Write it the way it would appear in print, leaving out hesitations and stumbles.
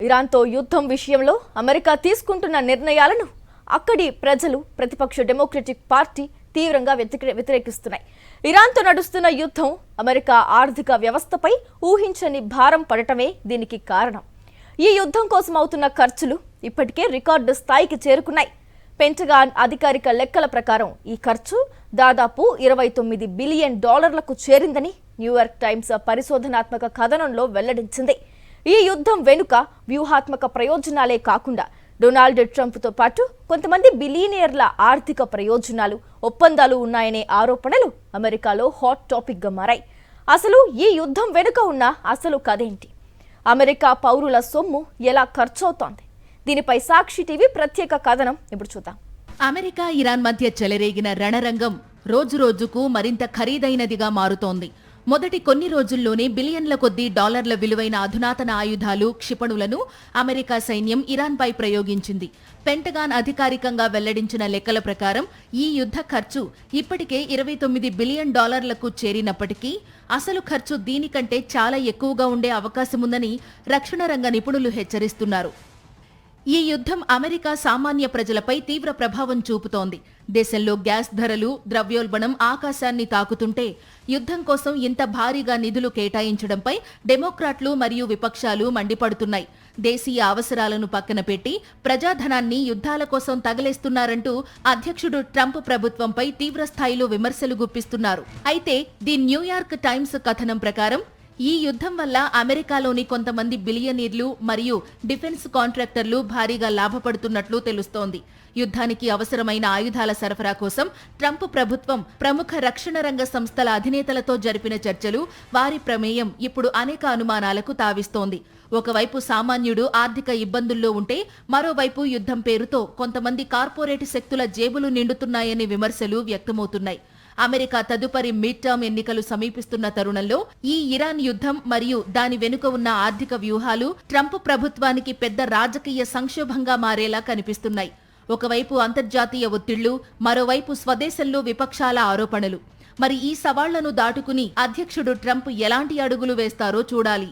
ఇరాన్తో యుద్ధం విషయంలో అమెరికా తీసుకుంటున్న నిర్ణయాలను అక్కడి ప్రజలు ప్రతిపక్ష డెమోక్రటిక్ పార్టీ తీవ్రంగా వ్యతిరేకిస్తున్నాయి. ఇరాన్తో నడుస్తున్న యుద్ధం అమెరికా ఆర్థిక వ్యవస్థపై ఊహించని భారం పడటమే దీనికి కారణం. ఈ యుద్ధం కోసం అవుతున్న ఖర్చులు ఇప్పటికే రికార్డు స్థాయికి చేరుకున్నాయి. పెంటగాన్ అధికారిక లెక్కల ప్రకారం ఈ ఖర్చు దాదాపు $29 బిలియన్ చేరిందని న్యూయార్క్ టైమ్స్ పరిశోధనాత్మక కథనంలో వెల్లడించింది. ఈ యుద్ధం వెనుక వ్యూహాత్మక ప్రయోజనాలే కాకుండా డొనాల్డ్ ట్రంప్తో పాటు కొంతమంది బిలియనియర్ల ఆర్థిక ప్రయోజనాలు, ఒప్పందాలు ఉన్నాయనే ఆరోపణలు అమెరికాలో హాట్ టాపిక్గా మారాయి. అసలు ఈ యుద్ధం వెనుక ఉన్న అసలు కథేంటి? అమెరికా పౌరుల సొమ్ము ఎలా ఖర్చవుతోంది? దీనిపై సాక్షి టీవీ ప్రత్యేక కథనం ఇప్పుడు చూద్దాం. అమెరికా ఇరాన్ మధ్య చెలరేగిన రణరంగం రోజురోజుకు మరింత ఖరీదైనదిగా మారుతోంది. మొదటి కొన్ని రోజుల్లోనే బిలియన్ల కొద్దీ డాలర్ల విలువైన అధునాతన ఆయుధాలు, క్షిపణులను అమెరికా సైన్యం ఇరాన్పై ప్రయోగించింది. పెంటగాన్ అధికారికంగా వెల్లడించిన లెక్కల ప్రకారం ఈ యుద్ధ ఖర్చు ఇప్పటికే $29 బిలియన్ చేరినప్పటికీ అసలు ఖర్చు దీనికంటే చాలా ఎక్కువగా ఉండే అవకాశముందని రక్షణ రంగ నిపుణులు హెచ్చరిస్తున్నారు. ఈ యుద్ధం అమెరికా సామాన్య ప్రజలపై తీవ్ర ప్రభావం చూపుతోంది. దేశంలో గ్యాస్ ధరలు, ద్రవ్యోల్బణం ఆకాశాన్ని తాకుతుంటే యుద్ధం కోసం ఇంత భారీగా నిధులు కేటాయించడంపై డెమోక్రాట్లు మరియు విపక్షాలు మండిపడుతున్నాయి. దేశీయ అవసరాలను పక్కన పెట్టి ప్రజాధనాన్ని యుద్ధాల కోసం తగలేస్తున్నారంటూ అధ్యక్షుడు ట్రంప్ ప్రభుత్వంపై తీవ్రస్థాయిలో విమర్శలు గుప్పిస్తున్నారు. అయితే ది న్యూయార్క్ టైమ్స్ కథనం ప్రకారం ఈ యుద్ధం వల్ల అమెరికాలోని కొంతమంది బిలియనీర్లు మరియు డిఫెన్స్ కాంట్రాక్టర్లు భారీగా లాభపడుతున్నట్లు తెలుస్తోంది. యుద్ధానికి అవసరమైన ఆయుధాల సరఫరా కోసం ట్రంప్ ప్రభుత్వం ప్రముఖ రక్షణ రంగ సంస్థల అధినేతలతో జరిపిన చర్చలు, వారి ప్రమేయం ఇప్పుడు అనేక అనుమానాలకు తావిస్తోంది. ఒకవైపు సామాన్యుడు ఆర్థిక ఇబ్బందుల్లో ఉంటే, మరోవైపు యుద్ధం పేరుతో కొంతమంది కార్పొరేట్ శక్తుల జేబులు నిండుతున్నాయనే విమర్శలు వ్యక్తమవుతున్నాయి. అమెరికా తదుపరి మిడ్ టర్మ్ ఎన్నికలు సమీపిస్తున్న తరుణంలో ఈ ఇరాన్ యుద్ధం మరియు దాని వెనుక ఉన్న ఆర్థిక వ్యూహాలు ట్రంప్ ప్రభుత్వానికి పెద్ద రాజకీయ సంక్షోభంగా మారేలా కనిపిస్తున్నాయి. ఒకవైపు అంతర్జాతీయ ఒత్తిళ్లు, మరోవైపు స్వదేశంలో విపక్షాల ఆరోపణలు. మరి ఈ సవాళ్లను దాటుకుని అధ్యక్షుడు ట్రంప్ ఎలాంటి అడుగులు వేస్తారో చూడాలి.